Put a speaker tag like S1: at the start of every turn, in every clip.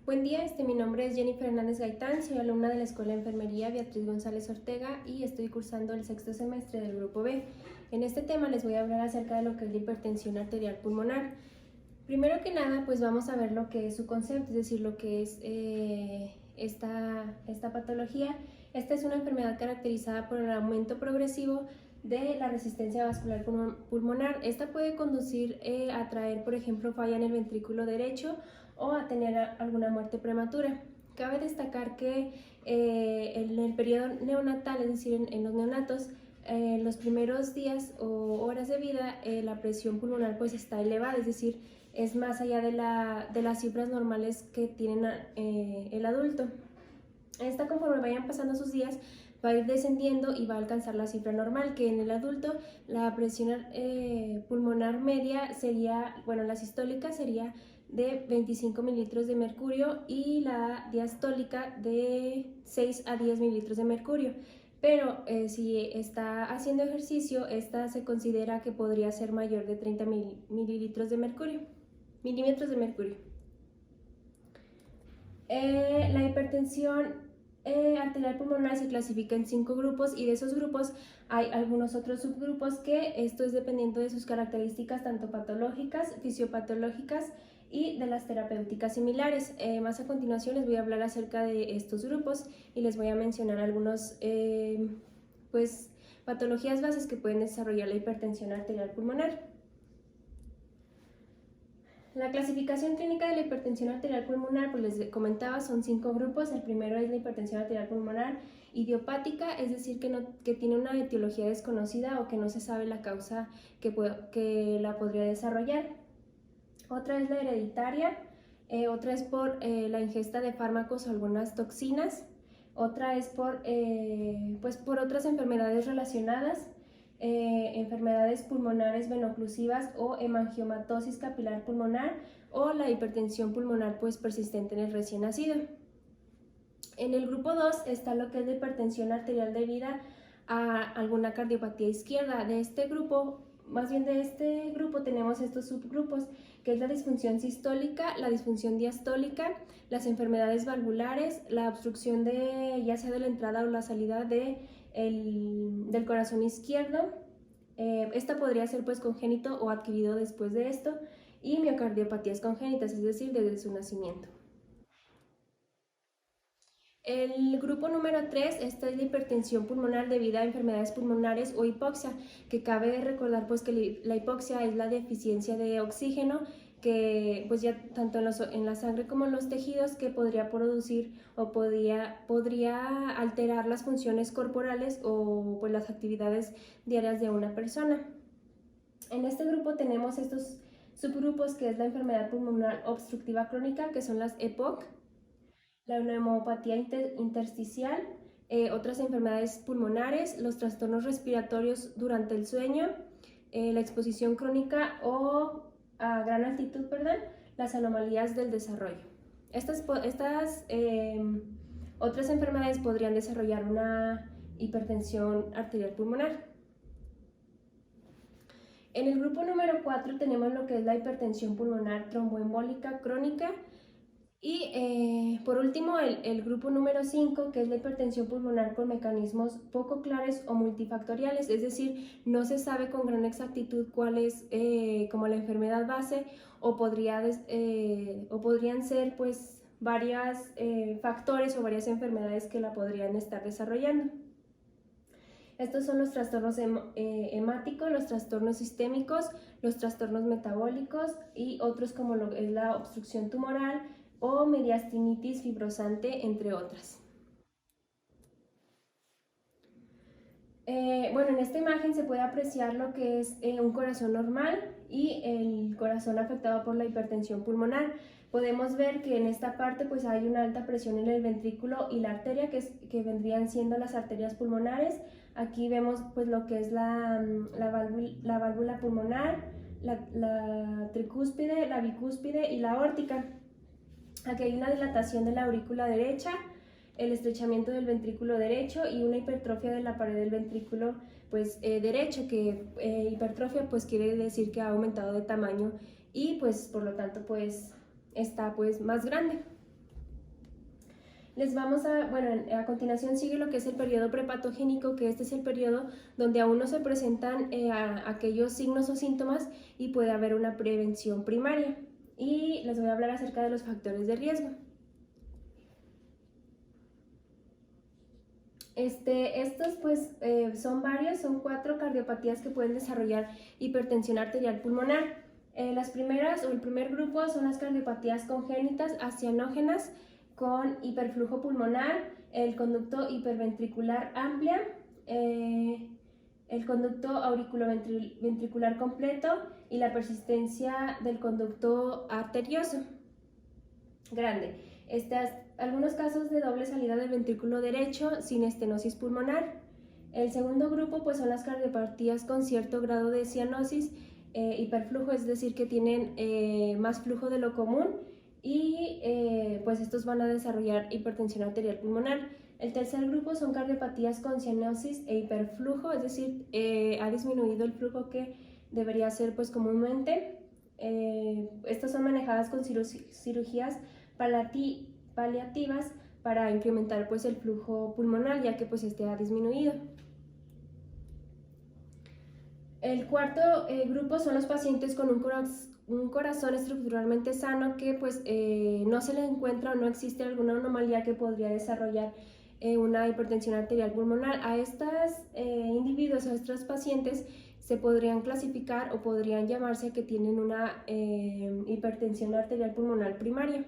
S1: Buen día, mi nombre es Jennifer Hernández Gaitán, soy alumna de la Escuela de Enfermería Beatriz González Ortega y estoy cursando el sexto semestre del Grupo B. En este tema les voy a hablar acerca de lo que es la hipertensión arterial pulmonar. Primero que nada, pues vamos a ver lo que es su concepto, es decir, lo que es esta patología. Esta es una enfermedad caracterizada por el aumento progresivo de la resistencia vascular pulmonar. Esta puede conducir a traer, por ejemplo, falla en el ventrículo derecho o a tener alguna muerte prematura. Cabe destacar que en el periodo neonatal, es decir, en los neonatos, los primeros días o horas de vida, la presión pulmonar pues está elevada, es decir, es más allá de las cifras normales que tiene el adulto. Esta, conforme vayan pasando sus días, va a ir descendiendo y va a alcanzar la cifra normal, que en el adulto la presión pulmonar media sería, bueno, la sistólica sería de 25 mililitros de mercurio y la diastólica de 6 a 10 mililitros de mercurio. Pero si está haciendo ejercicio, esta se considera que podría ser mayor de 30 mililitros de mercurio, milímetros de mercurio. La hipertensión arterial pulmonar se clasifica en 5 grupos y de esos grupos hay algunos otros subgrupos que esto es dependiendo de sus características tanto patológicas, fisiopatológicas y de las terapéuticas similares. Más a continuación les voy a hablar acerca de estos grupos y les voy a mencionar algunos pues, patologías bases que pueden desarrollar la hipertensión arterial pulmonar. La clasificación clínica de la hipertensión arterial pulmonar, pues les comentaba, son 5 grupos. El primero es la hipertensión arterial pulmonar idiopática, es decir, que tiene una etiología desconocida o que no se sabe la causa que la podría desarrollar. Otra es la hereditaria, otra es por la ingesta de fármacos o algunas toxinas, otra es por otras enfermedades relacionadas, enfermedades pulmonares venoclusivas o hemangiomatosis capilar pulmonar o la hipertensión pulmonar pues persistente en el recién nacido. En el grupo 2 está lo que es la hipertensión arterial debida a alguna cardiopatía izquierda. De este grupo tenemos estos subgrupos, que es la disfunción sistólica, la disfunción diastólica, las enfermedades valvulares, la obstrucción ya sea de la entrada o la salida del corazón izquierdo. Esta podría ser pues congénito o adquirido después de esto, y miocardiopatías congénitas, es decir, desde su nacimiento. El grupo número 3, esta es la hipertensión pulmonar debida a enfermedades pulmonares o hipoxia, que cabe recordar pues que la hipoxia es la deficiencia de oxígeno que pues ya tanto en la sangre como en los tejidos, que podría producir o podría alterar las funciones corporales o pues las actividades diarias de una persona. En este grupo tenemos estos subgrupos, que es la enfermedad pulmonar obstructiva crónica, que son las EPOC, la neumopatía intersticial, otras enfermedades pulmonares, los trastornos respiratorios durante el sueño, la exposición crónica o a gran altitud, las anomalías del desarrollo. Estas otras enfermedades podrían desarrollar una hipertensión arterial pulmonar. En el grupo número 4 tenemos lo que es la hipertensión pulmonar tromboembólica crónica. Y por último, el grupo número 5, que es la hipertensión pulmonar por mecanismos poco claros o multifactoriales, es decir, no se sabe con gran exactitud cuál es como la enfermedad base, o podrían ser pues varios factores o varias enfermedades que la podrían estar desarrollando. Estos son los trastornos hemáticos, los trastornos sistémicos, los trastornos metabólicos y otros como lo es la obstrucción tumoral o mediastinitis fibrosante, entre otras. Bueno, en esta imagen se puede apreciar lo que es un corazón normal y el corazón afectado por la hipertensión pulmonar. Podemos ver que en esta parte pues hay una alta presión en el ventrículo y la arteria, que vendrían siendo las arterias pulmonares. Aquí vemos pues lo que es la válvula pulmonar, la tricúspide, la bicúspide y la aórtica. Aquí hay una dilatación de la aurícula derecha, el estrechamiento del ventrículo derecho y una hipertrofia de la pared del ventrículo pues, derecho, que hipertrofia pues quiere decir que ha aumentado de tamaño y pues por lo tanto pues está pues más grande. A continuación sigue lo que es el periodo prepatogénico, que este es el periodo donde aún no se presentan aquellos signos o síntomas y puede haber una prevención primaria. Y les voy a hablar acerca de los factores de riesgo. Estos pues son varios, son 4 cardiopatías que pueden desarrollar hipertensión arterial pulmonar. Las primeras o el primer grupo son las cardiopatías congénitas acianógenas con hiperflujo pulmonar, el conducto hiperventricular amplia, el conducto auriculoventricular completo y la persistencia del conducto arterioso grande. Algunos casos de doble salida del ventrículo derecho sin estenosis pulmonar. El segundo grupo pues son las cardiopatías con cierto grado de cianosis, hiperflujo, es decir, que tienen más flujo de lo común y pues estos van a desarrollar hipertensión arterial pulmonar. El tercer grupo son cardiopatías con cianosis e hiperflujo, es decir, ha disminuido el flujo que debería ser pues comúnmente. Estas son manejadas con cirugías paliativas para incrementar pues el flujo pulmonar, ya que pues este ha disminuido. El cuarto grupo son los pacientes con un corazón estructuralmente sano que pues no se le encuentra o no existe alguna anomalía que podría desarrollar una hipertensión arterial pulmonar. A estos individuos, a estos pacientes, se podrían clasificar o podrían llamarse que tienen una hipertensión arterial pulmonar primaria.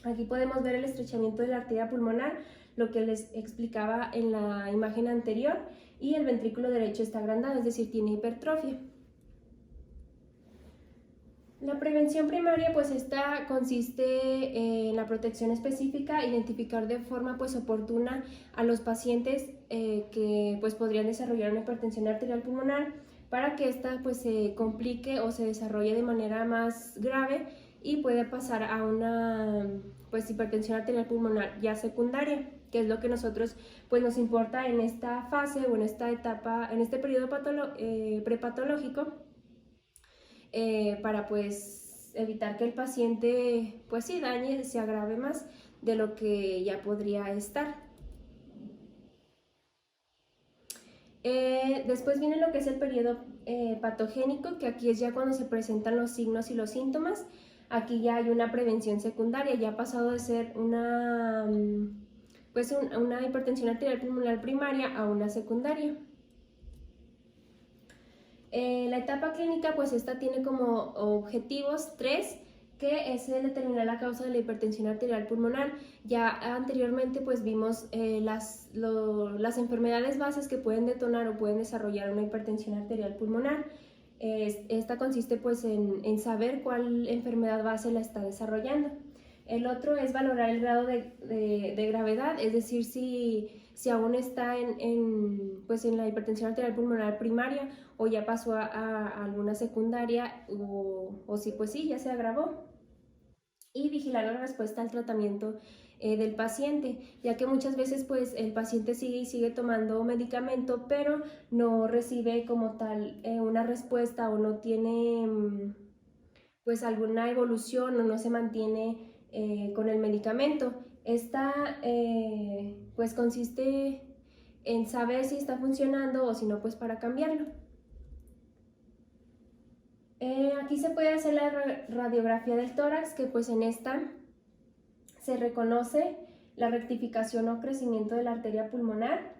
S1: Aquí podemos ver el estrechamiento de la arteria pulmonar, lo que les explicaba en la imagen anterior, y el ventrículo derecho está agrandado, es decir, tiene hipertrofia. La prevención primaria pues esta consiste en la protección específica, identificar de forma pues oportuna a los pacientes que pues podrían desarrollar una hipertensión arterial pulmonar para que esta pues se complique o se desarrolle de manera más grave y puede pasar a una pues hipertensión arterial pulmonar ya secundaria, que es lo que nosotros pues nos importa en esta fase o en esta etapa, en este periodo prepatológico, para pues evitar que el paciente pues sí dañe, se agrave más de lo que ya podría estar. Después viene lo que es el periodo patogénico, que aquí es ya cuando se presentan los signos y los síntomas. Aquí ya hay una prevención secundaria, ya ha pasado de ser una hipertensión arterial pulmonar primaria a una secundaria. La etapa clínica, pues esta tiene como objetivos 3, que es el determinar la causa de la hipertensión arterial pulmonar. Ya anteriormente pues vimos las enfermedades bases que pueden detonar o pueden desarrollar una hipertensión arterial pulmonar. Esta consiste pues en saber cuál enfermedad base la está desarrollando. El otro es valorar el grado de gravedad, es decir, si aún está pues en la hipertensión arterial pulmonar primaria o ya pasó a alguna secundaria o si pues sí, ya se agravó. Y vigilar la respuesta al tratamiento del paciente, ya que muchas veces pues el paciente sigue tomando medicamento, pero no recibe como tal una respuesta o no tiene pues alguna evolución o no se mantiene con el medicamento. Esta pues consiste en saber si está funcionando o si no, pues para cambiarlo. Aquí se puede hacer la radiografía del tórax, que pues en esta se reconoce la rectificación o crecimiento de la arteria pulmonar,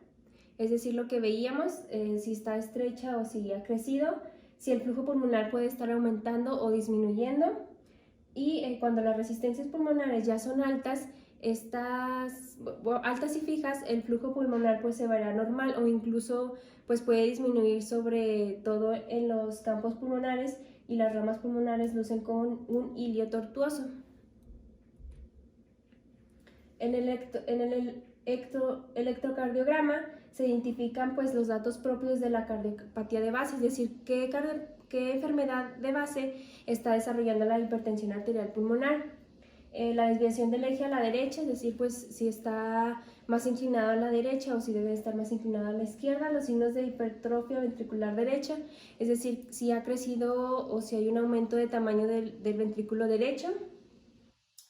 S1: es decir, lo que veíamos, si está estrecha o si ha crecido, si el flujo pulmonar puede estar aumentando o disminuyendo, y cuando las resistencias pulmonares ya son altas, altas y fijas, el flujo pulmonar pues se verá normal o incluso pues puede disminuir, sobre todo en los campos pulmonares, y las ramas pulmonares lucen con un hilio tortuoso. En el electrocardiograma se identifican pues los datos propios de la cardiopatía de base, es decir, qué enfermedad de base está desarrollando la hipertensión arterial pulmonar. La desviación del eje a la derecha, es decir, pues si está más inclinado a la derecha o si debe estar más inclinado a la izquierda. Los signos de hipertrofia ventricular derecha, es decir, si ha crecido o si hay un aumento de tamaño del ventrículo derecho.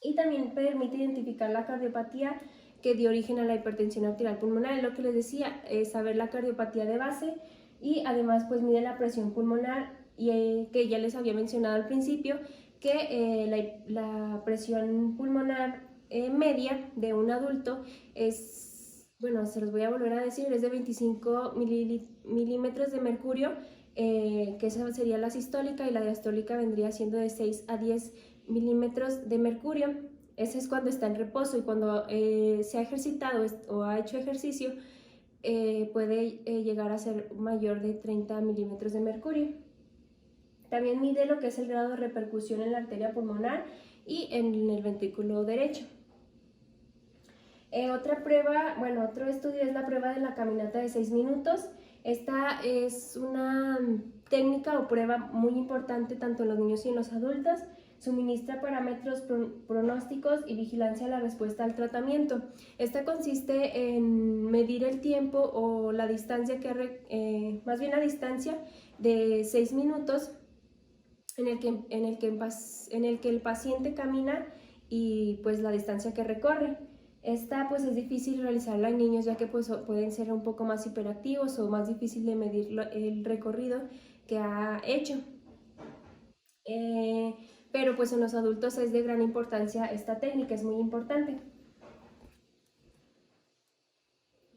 S1: Y y también permite identificar la cardiopatía que dio origen a la hipertensión arterial pulmonar. Es lo que les decía, saber la cardiopatía de base, y además pues mide la presión pulmonar, y que ya les había mencionado al principio que la presión pulmonar media de un adulto es, bueno, se los voy a volver a decir, es de 25 milímetros de mercurio, que esa sería la sistólica, y la diastólica vendría siendo de 6 a 10 milímetros de mercurio. Ese es cuando está en reposo, y cuando se ha ejercitado o ha hecho ejercicio puede llegar a ser mayor de 30 milímetros de mercurio. También mide lo que es el grado de repercusión en la arteria pulmonar y en el ventrículo derecho. Otra prueba, bueno, otro estudio es la prueba de la caminata de 6 minutos. Esta es una técnica o prueba muy importante tanto en los niños y en los adultos. Suministra parámetros pronósticos y vigilancia a la respuesta al tratamiento. Esta consiste en medir el tiempo o la distancia más bien la distancia de 6 minutos en el que el paciente camina, y pues la distancia que recorre. Esta pues es difícil realizarla en niños, ya que pues pueden ser un poco más hiperactivos o más difícil de medir el recorrido que ha hecho. Pero pues en los adultos es de gran importancia esta técnica, es muy importante.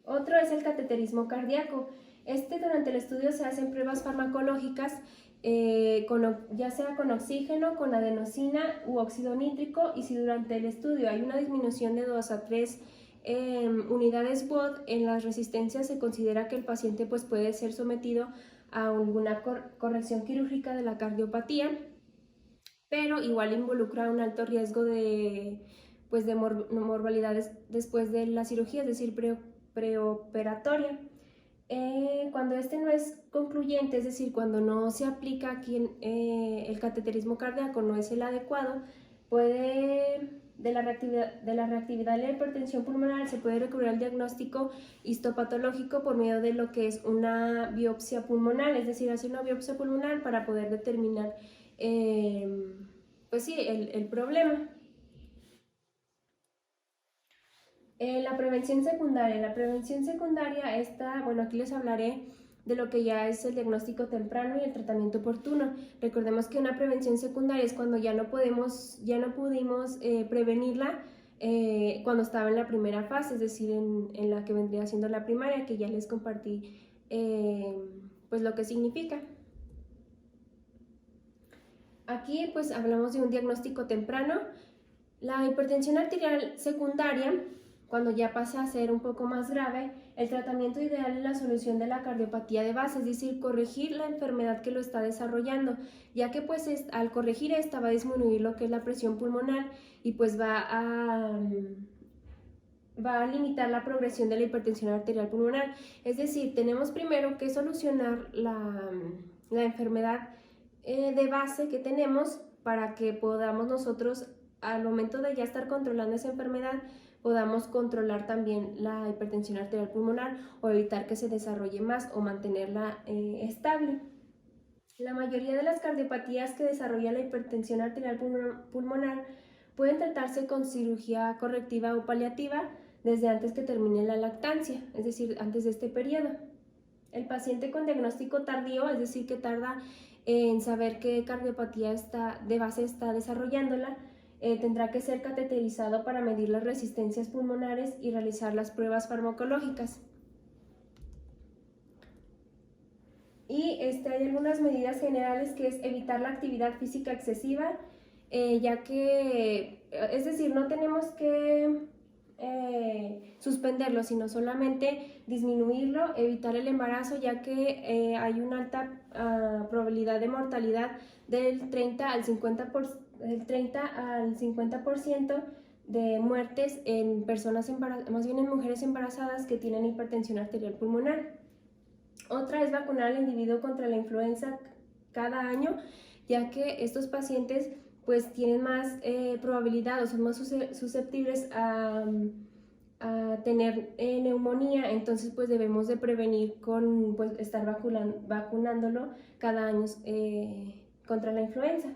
S1: Otro es el cateterismo cardíaco. Durante el estudio se hacen pruebas farmacológicas, ya sea con oxígeno, con adenosina u óxido nítrico, y si durante el estudio hay una disminución de 2 a 3 unidades Watt en las resistencias, se considera que el paciente pues, puede ser sometido a alguna corrección quirúrgica de la cardiopatía, pero igual involucra un alto riesgo de mortalidades después de la cirugía, es decir, preoperatoria. Cuando este no es concluyente, es decir, cuando no se aplica aquí el cateterismo cardíaco, no es el adecuado, de la reactividad de la hipertensión pulmonar se puede recurrir al diagnóstico histopatológico por medio de lo que es una biopsia pulmonar, es decir, hacer una biopsia pulmonar para poder determinar pues sí, el problema. La prevención secundaria. La prevención secundaria bueno, aquí les hablaré de lo que ya es el diagnóstico temprano y el tratamiento oportuno. Recordemos que una prevención secundaria es cuando ya no pudimos prevenirla cuando estaba en la primera fase, es decir, en la que vendría siendo la primaria, que ya les compartí pues lo que significa. Aquí pues hablamos de un diagnóstico temprano. La hipertensión arterial secundaria, cuando ya pasa a ser un poco más grave, el tratamiento ideal es la solución de la cardiopatía de base, es decir, corregir la enfermedad que lo está desarrollando, ya que pues al corregir esta va a disminuir lo que es la presión pulmonar, y pues va a limitar la progresión de la hipertensión arterial pulmonar. Es decir, tenemos primero que solucionar la enfermedad de base que tenemos, para que podamos nosotros, al momento de ya estar controlando esa enfermedad, podamos controlar también la hipertensión arterial pulmonar, o evitar que se desarrolle más o mantenerla estable. La mayoría de las cardiopatías que desarrolla la hipertensión arterial pulmonar pueden tratarse con cirugía correctiva o paliativa desde antes que termine la lactancia, es decir, antes de este periodo. El paciente con diagnóstico tardío, es decir, que tarda en saber qué cardiopatía de base está desarrollándola, tendrá que ser cateterizado para medir las resistencias pulmonares y realizar las pruebas farmacológicas. Y hay algunas medidas generales, que es evitar la actividad física excesiva, ya que, es decir, no tenemos que suspenderlo, sino solamente disminuirlo, evitar el embarazo, ya que hay una alta probabilidad de mortalidad del 30 al 50% de muertes en personas más bien en mujeres embarazadas que tienen hipertensión arterial pulmonar. Otra es vacunar al individuo contra la influenza cada año, ya que estos pacientes pues tienen más probabilidad, o son más susceptibles a tener neumonía. Entonces pues debemos de prevenir con estar vacunándolo cada año contra la influenza.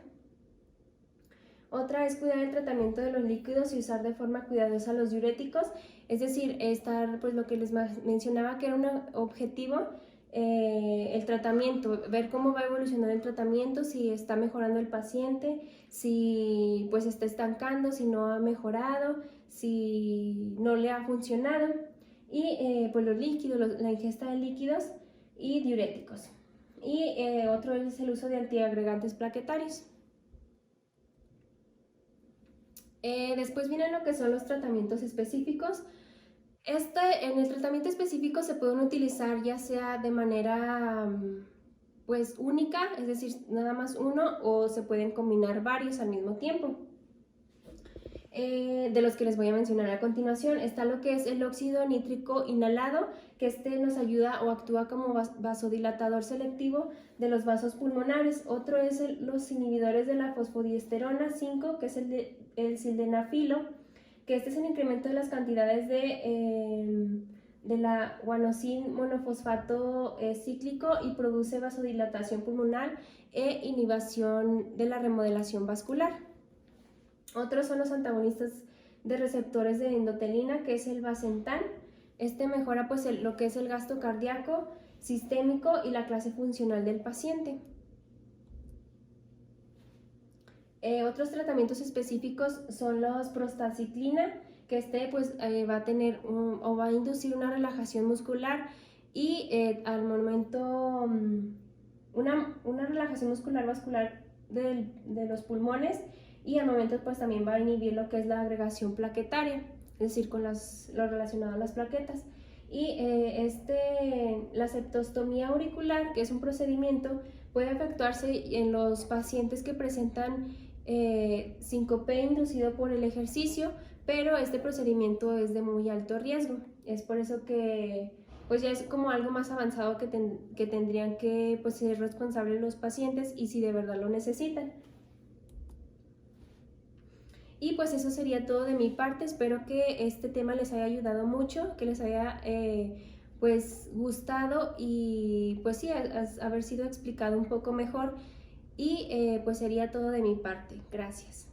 S1: Otra es cuidar el tratamiento de los líquidos y usar de forma cuidadosa los diuréticos, es decir, estar, pues lo que les mencionaba que era un objetivo, el tratamiento, ver cómo va evolucionando el tratamiento, si está mejorando el paciente, si pues está estancando, si no ha mejorado, si no le ha funcionado, y pues los líquidos, la ingesta de líquidos y diuréticos. Y otro es el uso de antiagregantes plaquetarios. Después vienen lo que son los tratamientos específicos. En el tratamiento específico se pueden utilizar ya sea de manera pues única, es decir, nada más uno, o se pueden combinar varios al mismo tiempo. De los que les voy a mencionar a continuación está lo que es el óxido nítrico inhalado, que nos ayuda o actúa como vasodilatador selectivo de los vasos pulmonares. Otro es los inhibidores de la fosfodiesterona 5, que es el sildenafilo, que es el incremento de las cantidades de la guanosin monofosfato cíclico y produce vasodilatación pulmonar e inhibición de la remodelación vascular. Otros son los antagonistas de receptores de endotelina, que es el Vasentan. Mejora pues lo que es el gasto cardíaco, sistémico y la clase funcional del paciente. Otros tratamientos específicos son los prostaciclina, que pues va a tener o va a inducir una relajación muscular y al momento una relajación muscular vascular de los pulmones, y al momento pues también va a inhibir lo que es la agregación plaquetaria, es decir, con lo relacionado a las plaquetas. Y la septostomía auricular, que es un procedimiento, puede efectuarse en los pacientes que presentan síncope inducido por el ejercicio, pero este procedimiento es de muy alto riesgo. Es por eso que pues ya es como algo más avanzado que tendrían que pues ser responsables los pacientes y si de verdad lo necesitan. Y pues eso sería todo de mi parte. Espero que este tema les haya ayudado mucho, que les haya pues gustado y pues sí, haber sido explicado un poco mejor. Y pues sería todo de mi parte. Gracias.